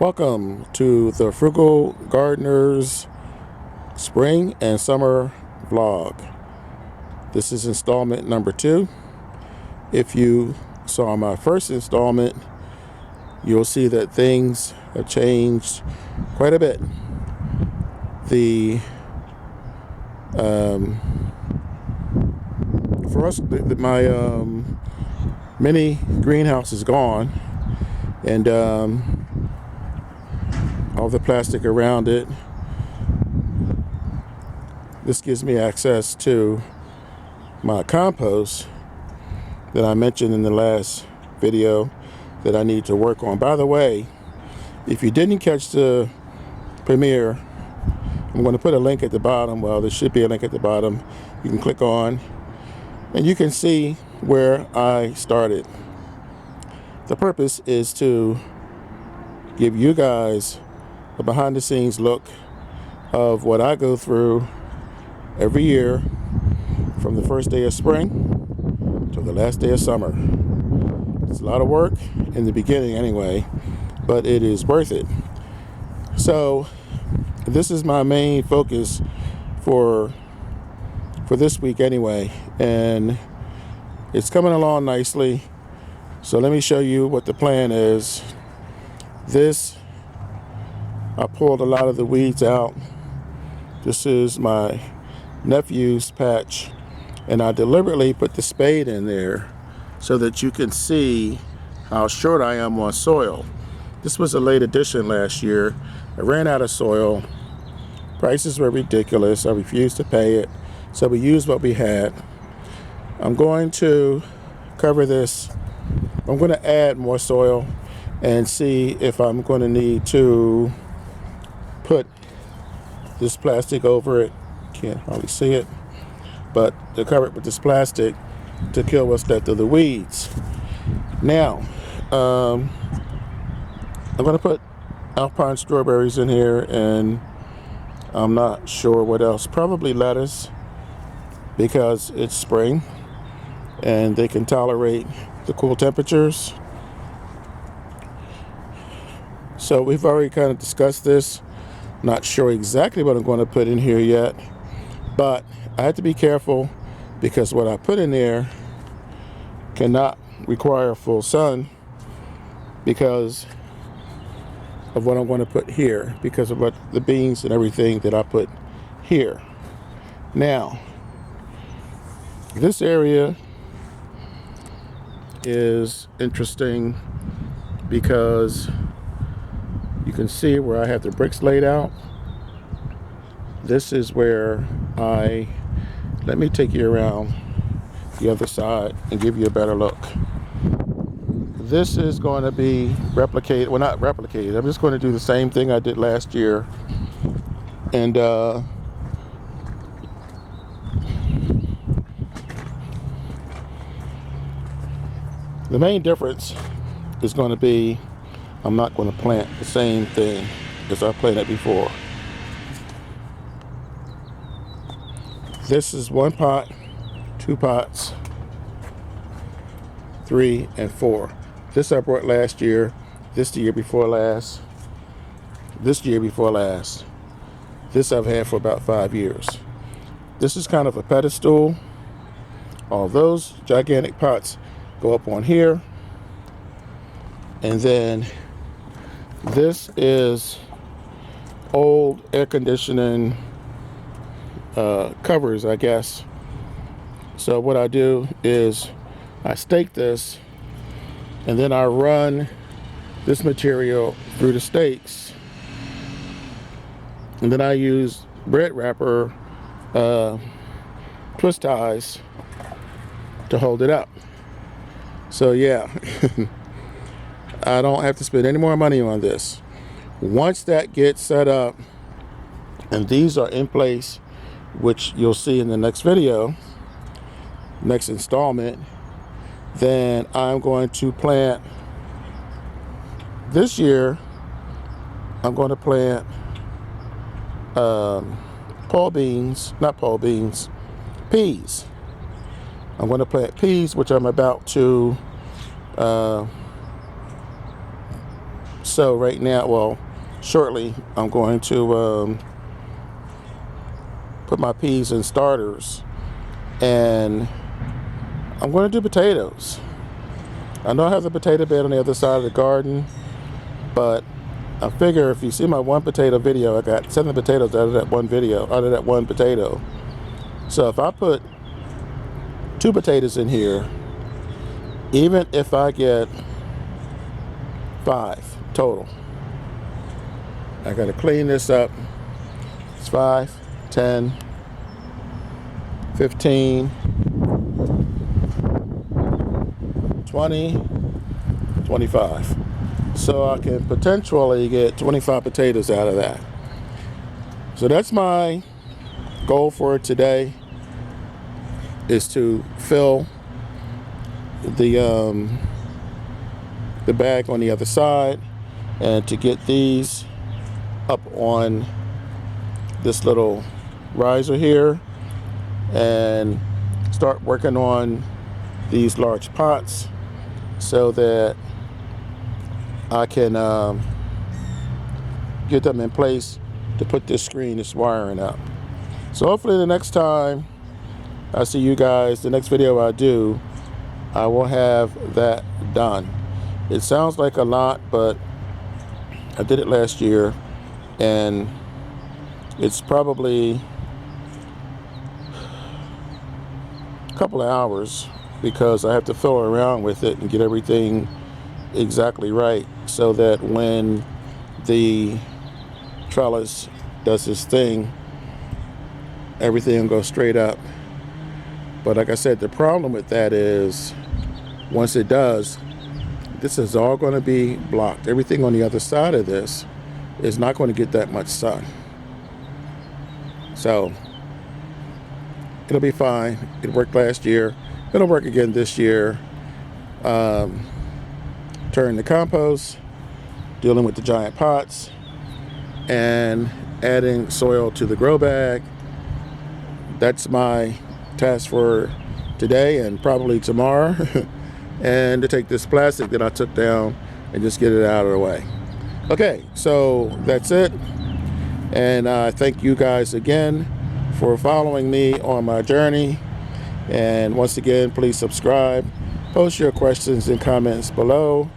Welcome to the Frugal Gardener's Spring and Summer Vlog. This is installment number 2. If you saw my first installment, you'll see that things have changed quite a bit. My mini greenhouse is gone, and all the plastic around it. This gives me access to my compost that I mentioned in the last video that I need to work on. By the way, if you didn't catch the premiere, I'm going to put a link at the bottom. Well, there should be a link at the bottom. You can click on and you can see where I started. The purpose is to give you guys a behind the scenes look of what I go through every year from the first day of spring to the last day of summer. It's a lot of work in the beginning anyway, but it is worth it. So this is my main focus for this week anyway, and it's coming along nicely. So let me show you what the plan is. I pulled a lot of the weeds out. This is my nephew's patch, and I deliberately put the spade in there so that you can see how short I am on soil. This was a late addition last year. I ran out of soil. Prices were ridiculous. I refused to pay it, so we used what we had. I'm going to cover this. I'm going to add more soil and see if I'm going to need to put this plastic over it. Can't hardly see it, but to cover it with this plastic to kill what's left of the weeds. Now, I'm going to put alpine strawberries in here, and I'm not sure what else. Probably lettuce, because it's spring and they can tolerate the cool temperatures. So we've already kind of discussed this. Not sure exactly what I'm going to put in here yet, but I have to be careful because what I put in there cannot require full sun because of what I'm going to put here, because of what the beans and everything that I put here. Now, this area is interesting because you can see where I have the bricks laid out. This is where let me take you around the other side and give you a better look. This is going to be replicated, well, not replicated, I'm just going to do the same thing I did last year. And the main difference is going to be I'm not going to plant the same thing as I planted before. This is 1 pot, 2 pots, 3 and 4. This I brought last year, this the year before last, this year before last. This I've had for about 5 years. This is kind of a pedestal. All those gigantic pots go up on here. And then this is old air conditioning covers, I guess. So what I do is I stake this, and then I run this material through the stakes, and then I use bread wrapper twist ties to hold it up. So yeah, I don't have to spend any more money on this. Once that gets set up and these are in place, which you'll see in the next video, next installment, then I'm going to plant, this year I'm going to plant peas. I'm going to plant peas, which I'm about to So right now, well, shortly, I'm going to put my peas in starters, and I'm going to do potatoes. I know I have the potato bed on the other side of the garden, but I figure if you see my one potato video, I got 7 potatoes out of that one video, out of that one potato. So if I put 2 potatoes in here, even if I get 5 total, I got to clean this up. It's 5, 10, 15, 20, 25. So I can potentially get 25 potatoes out of that. So that's my goal for today, is to fill the bag on the other side, and to get these up on this little riser here, and start working on these large pots so that I can get them in place to put this screen, this wiring up. So hopefully the next time I see you guys, the next video I do, I will have that done. It sounds like a lot, but I did it last year, and it's probably a couple of hours because I have to fiddle around with it and get everything exactly right so that when the trellis does its thing, everything will go straight up. But like I said, the problem with that is once it does, this is all going to be blocked. Everything on the other side of this is not going to get that much sun. So it'll be fine. It worked last year. It'll work again this year. Turn the compost, dealing with the giant pots, and adding soil to the grow bag. That's my task for today and probably tomorrow. And to take this plastic that I took down and just get it out of the way. Okay, so that's it. And thank you guys again for following me on my journey. And once again, please subscribe, post your questions and comments below.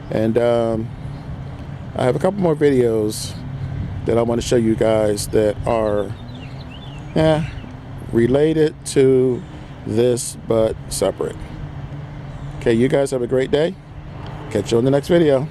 And I have a couple more videos that I want to show you guys that are related to this but separate. Okay, you guys have a great day. Catch you on the next video.